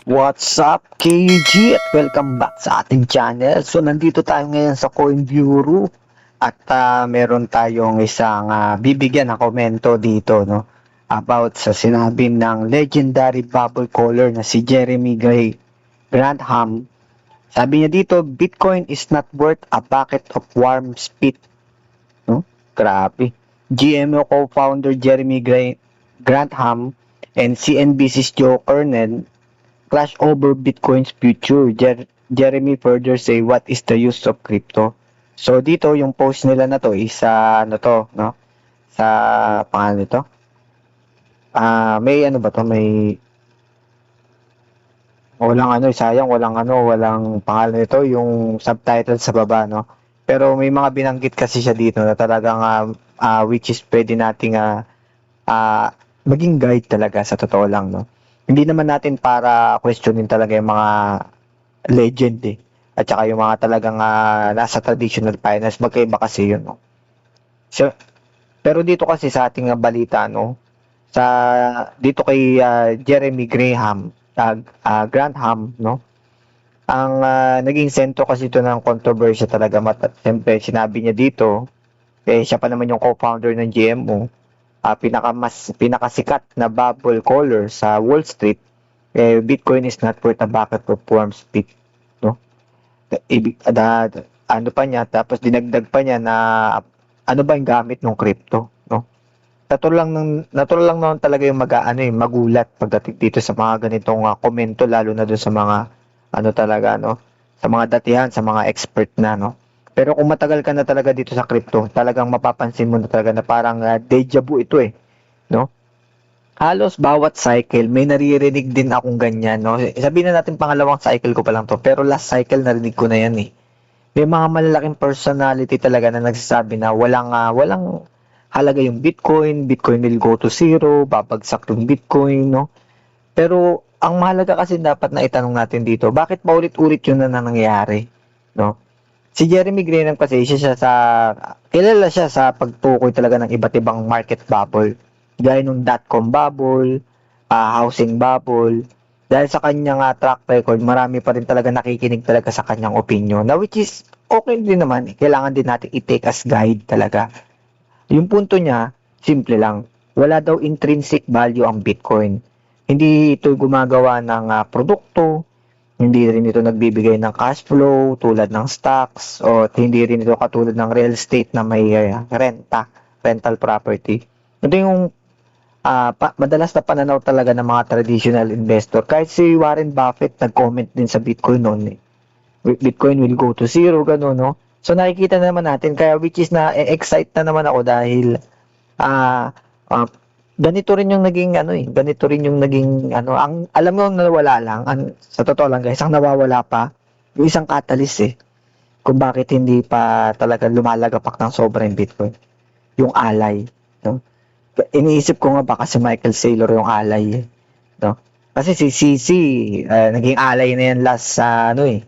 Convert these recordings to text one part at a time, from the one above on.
What's up, KUG? At welcome back sa ating channel. So, nandito tayo ngayon sa Coin Bureau at meron tayong isang bibigyan na komento dito, no? About sa sinabi ng legendary bubble caller na si Jeremy Grantham. Sabi niya dito, Bitcoin is not worth a bucket of warm spit. No? Grabe. GMO co-founder Jeremy Grantham and CNBC's Joe Kernen clash over Bitcoin's future. Jeremy further say, what is the use of crypto? So dito yung post nila na to is ano to, no? Sa pangalan nito. May ano ba to? May walang ano, sayang walang pangalan nito, yung subtitle sa baba, no? Pero may mga binanggit kasi siya dito na talagang which is pwede nating maging guide talaga sa totoo lang, no? Hindi naman natin para questionin talaga yung mga legend at saka yung mga talagang nasa traditional finance, magkaiba kasi yun, no? So, pero dito kasi sa ating balita, no, dito kay Jeremy Grantham, no, ang naging sentro kasi ito ng controversy talaga. Siyempre, sinabi niya dito, siya pa naman yung co-founder ng GMO, pinakasikat na bubble caller sa Wall Street, Bitcoin is not worth a bucket of warm spit, no? Ano pa niya, tapos dinagdag pa niya na ano ba yung gamit ng crypto, no? Natural lang naman talaga yung magulat pagdating dito sa mga ganitong komento, lalo na doon sa mga ano talaga, no? Sa mga datihan, sa mga expert na, no? Pero kung matagal ka na talaga dito sa crypto, talagang mapapansin mo na talaga na parang deja vu ito, no? Halos bawat cycle may naririnig din akong ganyan, no? Sabihin na natin pangalawang cycle ko pa lang to, pero last cycle narinig ko na yan. May mga malalaking personality talaga na nagsasabi na walang halaga yung Bitcoin will go to zero, babagsak yung Bitcoin, no? Pero ang mahalaga kasi dapat na itanong natin dito, bakit paulit-ulit yun na nangyayari, no? Si Jeremy Grantham kasi kilala siya sa pagtukoy talaga ng iba't ibang market bubble. Gaya nung dot-com bubble, housing bubble. Dahil sa kanyang track record, marami pa rin talaga nakikinig talaga sa kanyang opinion. Na which is okay din naman. Kailangan din natin i-take as guide talaga. Yung punto niya, simple lang. Wala daw intrinsic value ang Bitcoin. Hindi ito gumagawa ng produkto, hindi rin ito nagbibigay ng cash flow tulad ng stocks, o hindi rin ito katulad ng real estate na may rental property. Ito yung madalas na pananaw talaga ng mga traditional investor. Kahit si Warren Buffett nag-comment din sa Bitcoin noon. Bitcoin will go to zero, gano'n, no? So nakikita naman natin, kaya which is na-excite na naman ako dahil ganito rin yung naging ang alam mo nawala lang, sa totoo lang guys, ang nawawala pa yung isang catalyst kung bakit hindi pa talaga lumalagapak ng sobrang Bitcoin, yung alay, no? Iniisip ko nga baka si Michael Saylor yung alay, no? Kasi si CC naging alay na yan last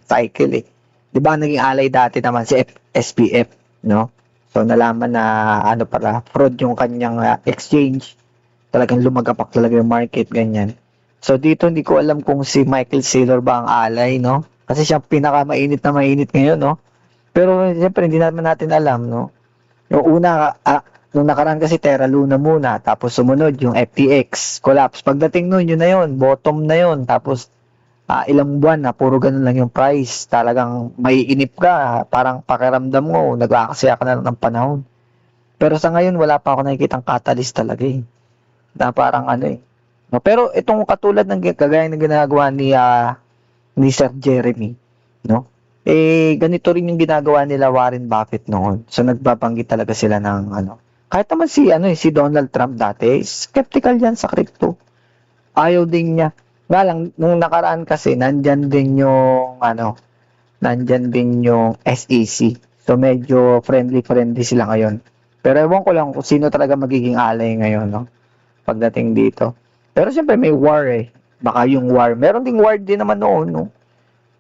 cycle, 'di ba? Naging alay dati naman si SPF, no? So nalaman na fraud yung kanyang exchange, talagang lumagapak talaga yung market, ganyan. So dito hindi ko alam kung si Michael Saylor ba ang alay, no? Kasi siya pinaka-mainit na mainit ngayon, no? Pero siyempre hindi naman natin alam, no? Yung una, nung nakaraan kasi Terra Luna muna, tapos sumunod yung FTX, collapse. Pagdating nun, yun na yun, bottom na yun. Tapos ilang buwan na puro ganun lang yung price. Talagang maiinip ka, parang pakiramdam mo, nag-aaksaya ka na lang ng panahon. Pero sa ngayon, wala pa ako nakikitang catalyst talaga na parang no? Pero itong katulad ng kagaya ng ginagawa ni Sir Jeremy, no? Ganito rin yung ginagawa nila Warren Buffett noon. So nagbabanggit talaga sila ng kahit naman si Donald Trump dati, skeptical yan sa crypto. Ayaw din niya. Nga lang nung nakaraan kasi nandyan din yung SEC. So medyo friendly sila ngayon. Pero ewan ko lang kung sino talaga magiging alay ngayon, no? Pagdating dito. Pero siyempre may war Baka yung war. Meron ding war din naman noon, no?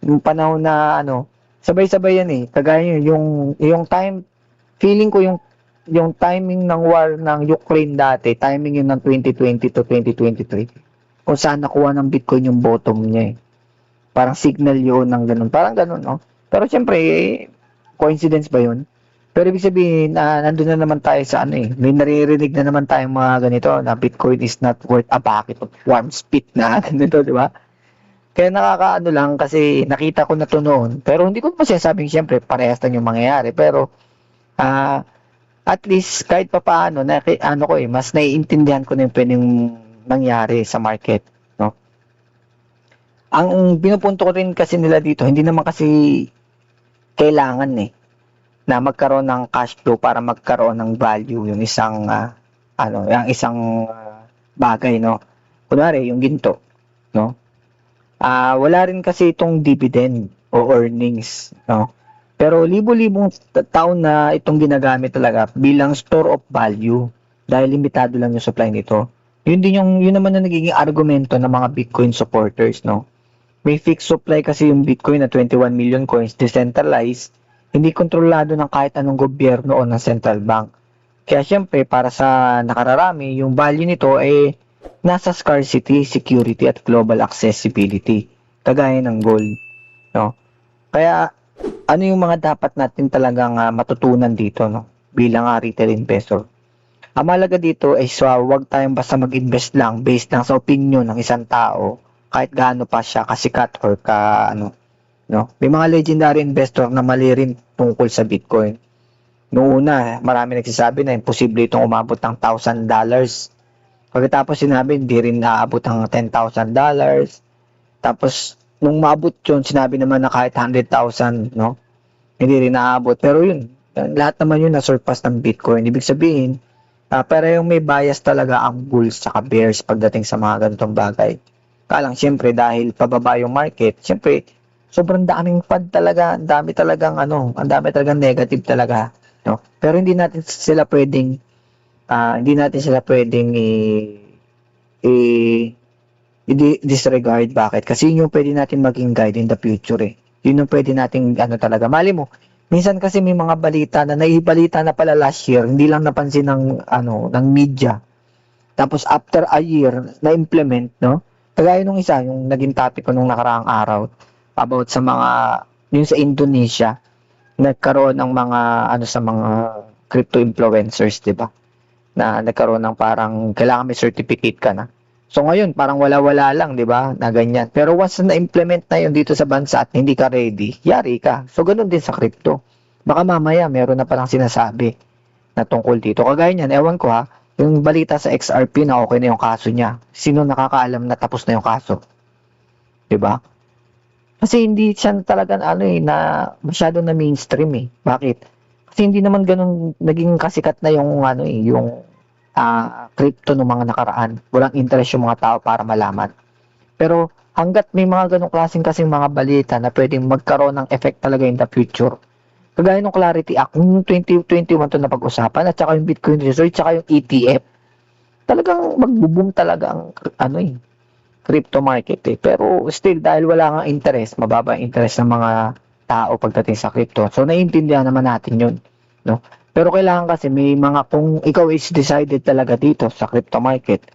Yung panahon na sabay-sabay yan Kagaya yung time, feeling ko yung timing ng war ng Ukraine dati, timing yun ng 2020 to 2023. Kung saan nakuha ng Bitcoin yung bottom niya Parang signal yun ng ganun. Parang ganun, no? Pero syempre, coincidence ba yun? Pero ibig sabihin, nandun na naman tayo sa ano eh. May naririnig na naman tayong mga ganito na Bitcoin is not worth a bucket of warm spit na ganito, di ba? Kaya nakakaano lang kasi nakita ko na to noon. Pero hindi ko pa sinasabing syempre parehas lang yung mangyayari. Pero at least kahit pa paano, ano ko eh, mas naiintindihan ko na yung pwedeng mangyari sa market. No? Ang pinupunto ko rin kasi nila dito, hindi naman kasi kailangan eh na magkaroon ng cash flow para magkaroon ng value yung isang yung isang bagay, no. Kunwari yung ginto, no. Wala rin kasi itong dividend o earnings, no. Pero libo-libong taon na itong ginagamit talaga bilang store of value dahil limitado lang yung supply nito. Yun naman na nagiging argumento ng mga Bitcoin supporters, no. May fixed supply kasi yung Bitcoin na 21 million coins, decentralized, hindi kontrolado ng kahit anong gobyerno o ng central bank. Kaya syempre, para sa nakararami, yung value nito ay nasa scarcity, security, at global accessibility. Kagaya ng gold. No? Kaya, ano yung mga dapat natin talagang matutunan dito, no? Bilang retail investor? Ang mahalaga dito ay huwag tayong basta mag-invest lang based lang sa opinion ng isang tao kahit gaano pa siya kasikat or no? May mga legendary investor na mali rin tungkol sa Bitcoin. Noong una, marami nagsasabi na imposible itong umabot ng $1,000. Pagkatapos sinabi, hindi rin naabot ng $10,000. Tapos, nung maabot yun, sinabi naman na kahit 100,000, no? Hindi rin naabot. Pero yun, lahat naman yun na-surpass ng Bitcoin. Ibig sabihin, pero yung may bias talaga ang bulls at bears pagdating sa mga ganitong bagay. Kalang, syempre, dahil pababa yung market, syempre, sobrang daming fund talaga, ang dami talagang negative talaga, no? Pero hindi natin sila pwedeng i-disregard. Bakit? Kasi yun yung pwede natin maging guide in the future eh. Yun yung pwede nating talaga. Mali mo, minsan kasi may mga balita na naibalita na pala last year, hindi lang napansin ng media. Tapos after a year na implement, no? Kagaya nung isa, yung naging topic ko nung nakaraang araw, about sa yung sa Indonesia, nagkaroon ng mga sa mga crypto influencers, 'di ba? Na nagkaroon ng parang kailangan may certificate ka na. So ngayon parang wala-wala lang, 'di ba? Na ganyan. Pero once na implement na 'yon dito sa bansa at hindi ka ready, yari ka. So ganoon din sa crypto. Baka mamaya meron na palang sinasabi na tungkol dito. Kagaya niyan, ewan ko yung balita sa XRP na okay na yung kaso niya. Sino nakakaalam na tapos na yung kaso? 'Di ba? Kasi hindi siya talagang na masyado na mainstream eh. Bakit? Kasi hindi naman ganun naging kasikat na yung yung crypto ng mga nakaraan. Walang interest yung mga tao para malaman. Pero hanggat may mga ganung klaseng kasing mga balita na pwedeng magkaroon ng effect talaga in the future. Kagaya ng Clarity Act, yung 2021 to na pag-usapan at saka yung Bitcoin Research, saka yung ETF. Talagang magbo-boom talaga ang crypto market eh. Pero still, dahil wala nga interest, mababa ang interest ng mga tao pagdating sa crypto. So, naiintindihan naman natin yun. No? Pero kailangan kasi may kung ikaw is decided talaga dito sa crypto market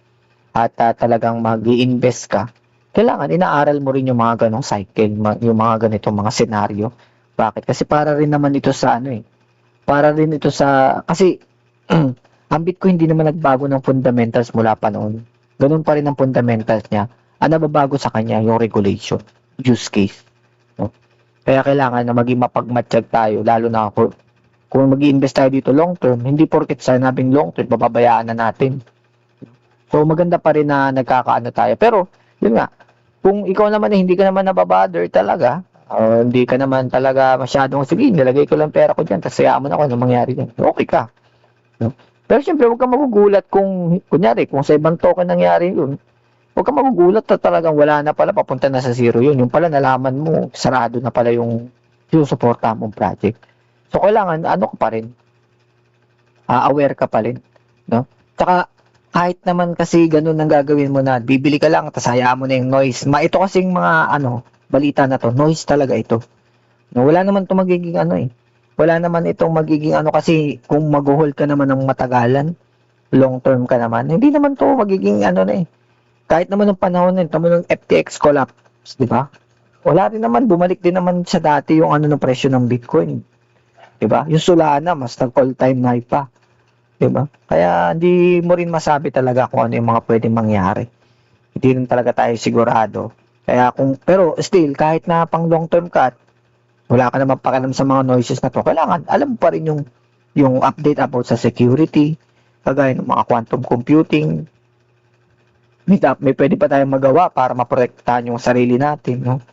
at talagang mag-i-invest ka, kailangan inaaral mo rin yung mga ganong cycle, yung mga ganitong mga senaryo. Bakit? Kasi para rin naman ito sa para rin ito sa, kasi ang Bitcoin hindi naman nagbago ng fundamentals mula pa noon. Ganun pa rin ang fundamentals niya. Ang nababago sa kanya yung regulation, use case. No? Kaya kailangan na maging mapagmatsyag tayo, lalo na kung mag-i-invest tayo dito long term, hindi porket sinabing long term, bababayaan na natin. So maganda pa rin na nagkakaano tayo. Pero, yun nga, kung ikaw naman hindi ka naman nababother talaga, hindi ka naman talaga masyadong, sige, nilagay ko lang pera ko dyan, tapos sayaan mo na ako anong mangyari dyan. Okay ka. No? Pero syempre, huwag kang magugulat kung, kunyari, kung sa ibang token nangyari yun, huwag kang magugulat na talagang wala na pala, papunta na sa zero yun. Yung pala, nalaman mo, sarado na pala yung susuporta mong project. So, kailangan, ka pa rin? Aware ka pa rin. No? Tsaka, kahit naman kasi ganun ang gagawin mo na, bibili ka lang, tapos hayaan mo na yung noise. Ito kasing mga, balita na to, noise talaga ito. No, wala naman ito magiging wala naman itong magiging kasi kung mag-hold ka naman ng matagalan, long term ka naman, hindi naman to magiging kahit naman ng panahon tamo ng FTX collapse, di ba? wala rin naman, bumalik din naman sa dati yung ano ng presyo ng Bitcoin. 'Di ba? Yung Solana, mas nag-all-time high pa. 'Di ba? Kaya hindi mo rin masabi talaga kung ano yung mga pwedeng mangyari. Hindi rin talaga tayo sigurado. Kaya pero still, kahit na pang long term cut, wala ka naman pakialam sa mga noises na to. Kailangan, alam mo pa rin yung update about sa security, kagaya ng mga quantum computing. May pwede pa tayong magawa para maprotektahan yung sarili natin, no?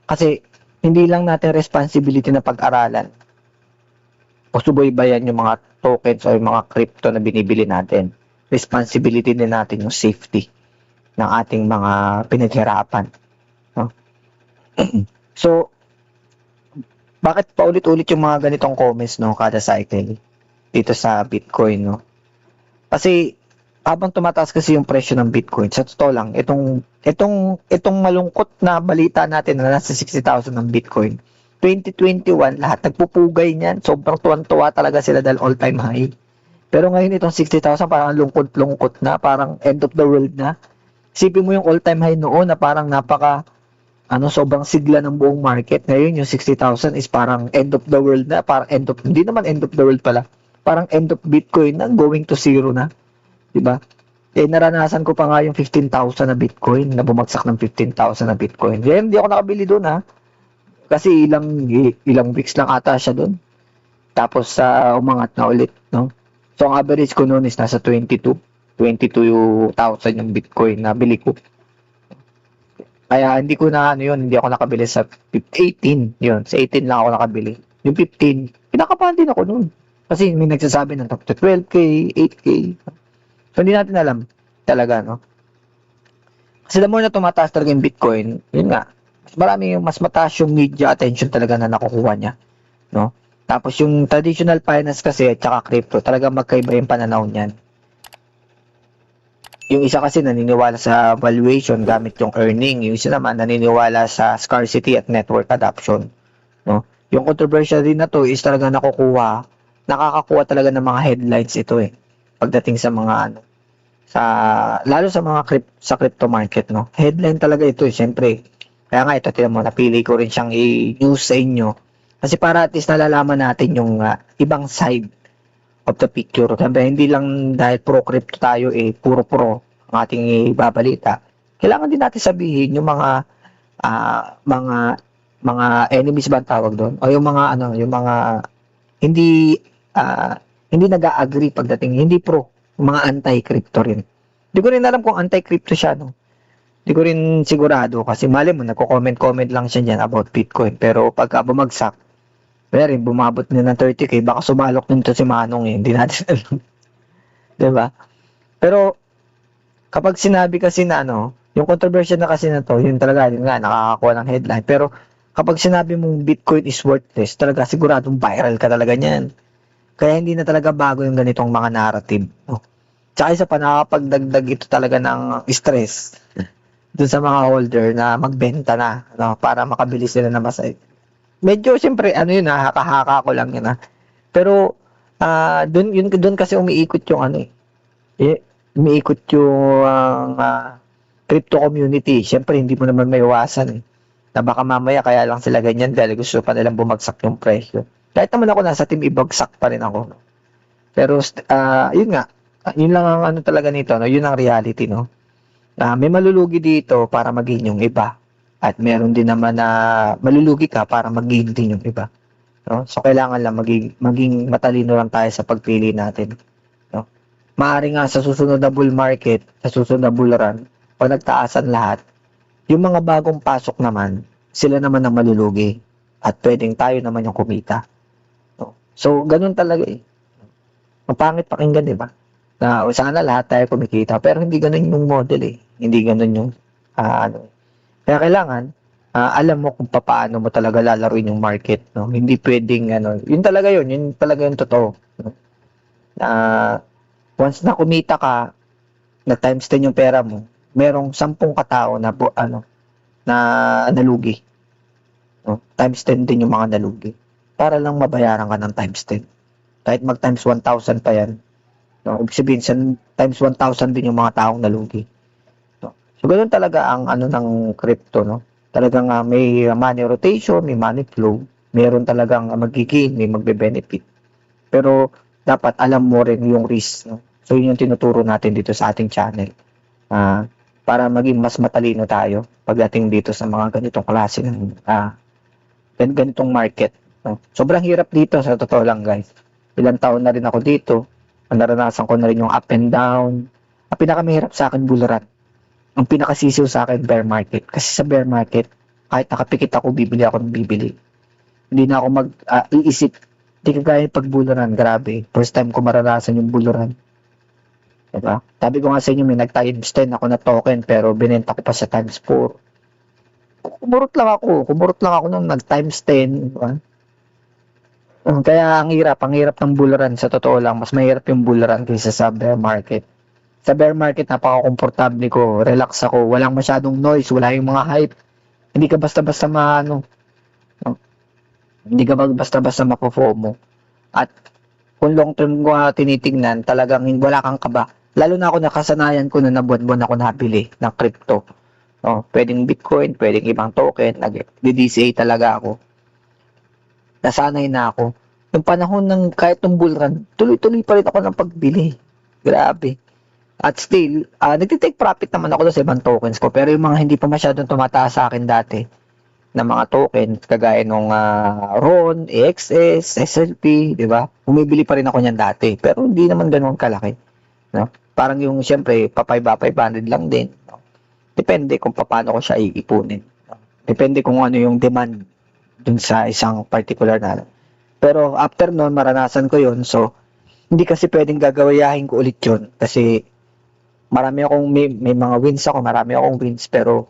Kasi hindi lang natin responsibility na pag-aralan o subaybayan yung mga tokens o yung mga crypto na binibili natin. Responsibility din natin yung safety ng ating mga pinaghirapan, no? So, bakit paulit-ulit yung mga ganitong comments, no, kada cycle dito sa Bitcoin, no? Kasi habang tumataas kasi yung presyo ng Bitcoin, sa totoo lang, itong malungkot na balita natin na nasa 60,000 ng Bitcoin, 2021, lahat nagpupugay niyan. Sobrang tuwan-tuwa talaga sila dahil all-time high. Pero ngayon itong 60,000, parang lungkot-lungkot na, parang end of the world na. Isipin mo yung all-time high noon na parang sobrang sigla ng buong market. Ngayon yung 60,000 is parang end of the world na, parang hindi naman end of the world pala. Parang end of Bitcoin na, going to zero na. Diba? Naranasan ko pa nga yung 15,000 na Bitcoin, na bumagsak ng 15,000 na Bitcoin. Kaya hindi ako nakabili doon, ha. Kasi ilang weeks lang ata siya doon. Tapos umangat na ulit, no? So ang average ko noon is nasa 22,000 yung Bitcoin na bili ko. Kaya hindi hindi ako nakabili sa 18, yun. Sa 18 lang ako nakabili. Yung 15, kinakabahan din ako noon. Kasi may nagsasabi ng top to 12K, 8K. So, hindi natin alam talaga, no? Kasi the more na tumataas talaga yung Bitcoin, yun nga, mas mataas yung media attention talaga na nakukuha niya, no? Tapos yung traditional finance kasi at saka crypto, talaga magkaiba yung pananaw niyan. Yung isa kasi naniniwala sa valuation gamit yung earning, yung isa naman naniniwala sa scarcity at network adoption, no? Yung controversial din na to is talaga nakakakuha talaga ng mga headlines ito pagdating sa mga lalo sa mga sa crypto market, no? Headline talaga ito syempre. Kaya nga ito, tingnan mo, napili ko rin siyang i-news sa inyo kasi para at least nalalaman natin yung ibang side of the picture. Siyempre, hindi lang dahil pro crypto tayo puro pro ang ating ibabalita. Kailangan din natin sabihin yung mga enemies ba tawag doon, o yung mga hindi hindi nag-agree pagdating, hindi pro, mga anti-crypto rin. Hindi ko rin alam kung anti-crypto siya, no? Hindi ko rin sigurado kasi mali mo, nagko-comment lang siya dyan about Bitcoin. Pero pagka bumagsak, kaya rin, bumabot na ng 30K, baka sumalok nito si Manong hindi natin alam. Diba? Pero, kapag sinabi kasi na yung controversial na kasi na to, yun talaga, yun nga, nakakakuha ng headline. Pero, kapag sinabi mong Bitcoin is worthless, talaga siguradong viral ka talaga niyan. Kaya hindi na talaga bago yung ganitong mga narrative. No? Tsaka isa pa, nakakapagdagdag ito talaga ng stress dun sa mga holder na magbenta na, no? Para makabili sila na masay. Medyo, siyempre, haka-haka ko lang yun, Pero, dun kasi umiikot yung umiikot yung crypto community. Siyempre, hindi mo naman maiwasan, na baka mamaya kaya lang sila ganyan dahil gusto pa nilang bumagsak yung presyo. Kahit naman ako nasa team ibagsak pa rin ako. Pero yun nga, yun lang ang talaga nito, no? Yun ang reality, no? May malulugi dito para maging yung iba. At meron din naman na malulugi ka para maging din yung iba. No? So kailangan lang maging matalino lang tayo sa pagpili natin. No? Maaari nga sa susunod na bull market, sa susunod na bull run, pag nagtaasan lahat, yung mga bagong pasok naman, sila naman ang malulugi. At pwedeng tayo naman yung kumita. No? So, ganun talaga Mapangit pakinggan, di ba? Na sana lahat tayo kumikita. Pero hindi ganun yung model Hindi ganun yung Kaya kailangan, alam mo kung paano mo talaga lalaruin yung market, no? Hindi pwedeng, yun talaga yun talaga yung totoo. No? Once na kumita ka, na times 10 yung pera mo, merong 10 katao na na nalugi. No? Times 10 din yung mga nalugi. Para lang mabayaran ka ng times 10. Kahit mag times 1,000 pa yan. No? Ibig sabihin, times 1,000 din yung mga taong nalugi. No? So, ganoon talaga ang ng crypto, no? Talagang may money rotation, may money flow, meron talagang maggi-gain, may magbe-benefit. Pero dapat alam mo rin yung risk, no? So yun yung tinuturo natin dito sa ating channel. Para maging mas matalino tayo pagdating dito sa mga ganitong klase ng ganitong market, no? Sobrang hirap dito sa totoo lang, guys. Ilang taon na rin ako dito. Naranasan ko na rin yung up and down. Ang pinakamahirap sa akin, bull run. Ang pinakasisiw sa akin, bear market. Kasi sa bear market, kahit nakapikit ako, bibili ako ng bibili. Hindi na ako mag-iisip. Hindi kagaya pag bull run, grabe. First time ko maranasan yung bull run. Diba? Sabi ko nga sa inyo, may nag-times 10 ako na token, pero binenta ko pa sa times 4. Kumurot lang ako nung nag-times 10. Diba? Kaya ang hirap ng bull run. Sa totoo lang, mas mahirap yung bull run kaysa sa bear market. Sa bear market, napaka-komportable ko, relax ako, walang masyadong noise, wala yung mga hype. Hindi ka basta-basta hindi ka basta-basta mapo-FOMO. At kung long term ko tinitingnan, talagang wala kang kaba. Lalo na ako nakasanayan ko na buwan-buwan ako nabili ng crypto. Pwedeng Bitcoin, pwedeng ibang token, nag-DCA talaga ako. Nasanay na ako. Yung panahon ng kahit ng bull run, tuloy-tuloy pa rin ako ng pagbili. Grabe. At still, nagtitake profit naman ako sa ibang tokens ko. Pero yung mga hindi pa masyadong tumataas sa akin dati, na mga tokens, kagaya nung RON, AXS, SLP, di ba? Bumibili pa rin ako niyan dati. Pero hindi naman ganoon kalaki. No? Parang yung, siyempre, 500 lang din. No? Depende kung paano ko siya iipunin. No? Depende kung ano yung demand dun sa isang particular na. Pero after noon, maranasan ko yun. So, hindi kasi pwedeng gagawayahin ko ulit yun. Kasi, marami akong, may mga wins ako, marami akong wins, pero,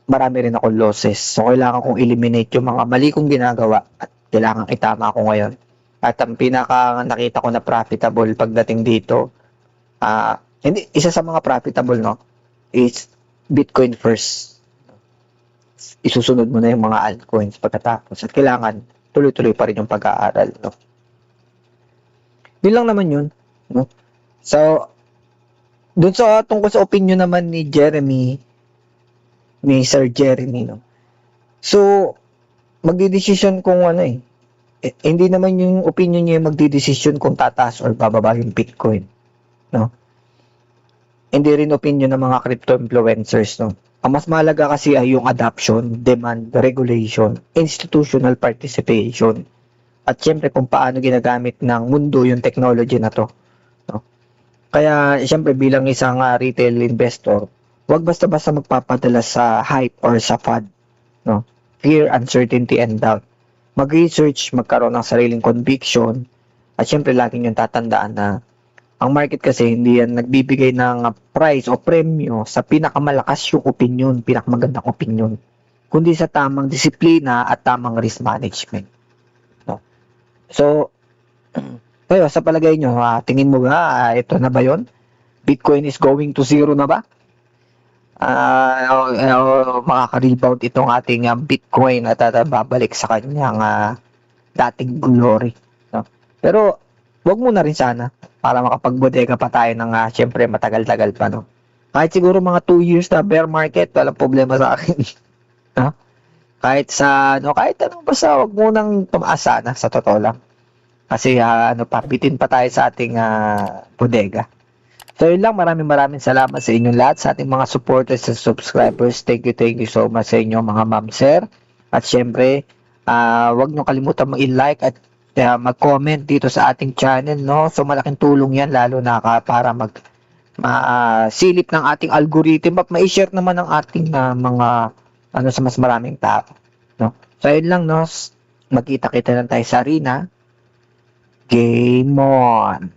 marami rin akong losses. So, kailangan kong eliminate yung mga mali kong ginagawa at kailangan itama ako ngayon. At ang pinaka nakita ko na profitable pagdating dito, hindi, isa sa mga profitable, no, is Bitcoin first. Isusunod mo na yung mga altcoins pagkatapos. At kailangan tuloy-tuloy pa rin yung pag-aaral, no. Yun lang naman yun, no. So, dun sa tungkol sa opinion naman ni Sir Jeremy, no. So, magdidesisyon kung ano hindi naman yung opinion niya yung magdidesisyon kung tataas or bababa yung Bitcoin, no. Hindi rin opinion ng mga crypto influencers, no. Ang mas mahalaga kasi ay yung adoption, demand, regulation, institutional participation, at syempre kung paano ginagamit ng mundo yung technology na to, no. Kaya syempre bilang isang retail investor, huwag basta-basta magpapadala sa hype or sa FUD, no? Fear, uncertainty, and doubt. Mag-research, magkaroon ng sariling conviction, at syempre laging yung tatandaan na ang market kasi hindi yan nagbibigay ng price o premyo sa pinakamalakas yung opinion, pinakamagandang opinion, kundi sa tamang disiplina at tamang risk management, no? So, kayo, sa palagay nyo, tingin mo ba, ito na ba yon? Bitcoin is going to zero na ba? Makaka-rebound itong ating Bitcoin at babalik sa kanyang dating glory, no? Pero wag mo na rin sana para makapagbodega pa tayo ng syempre matagal-tagal pa, no? Kahit siguro mga 2 years na bear market, walang problema sa akin. No? Kahit basta wag mo nang tumaas sana, sa totoo lang. Kasi bitin pa tayo sa ating bodega. So yun lang, maraming salamat sa inyong lahat, sa ating mga supporters and subscribers. Thank you so much sa inyo mga ma'am, sir. At syempre, wag nyo kalimutan mag-like at mag-comment dito sa ating channel, no? So malaking tulong yan, lalo na para silip ng ating algorithm at ma-share naman ng ating mga sa mas maraming tao, no? So yun lang, no? Magkita-kita lang tayo sa arena. Game on!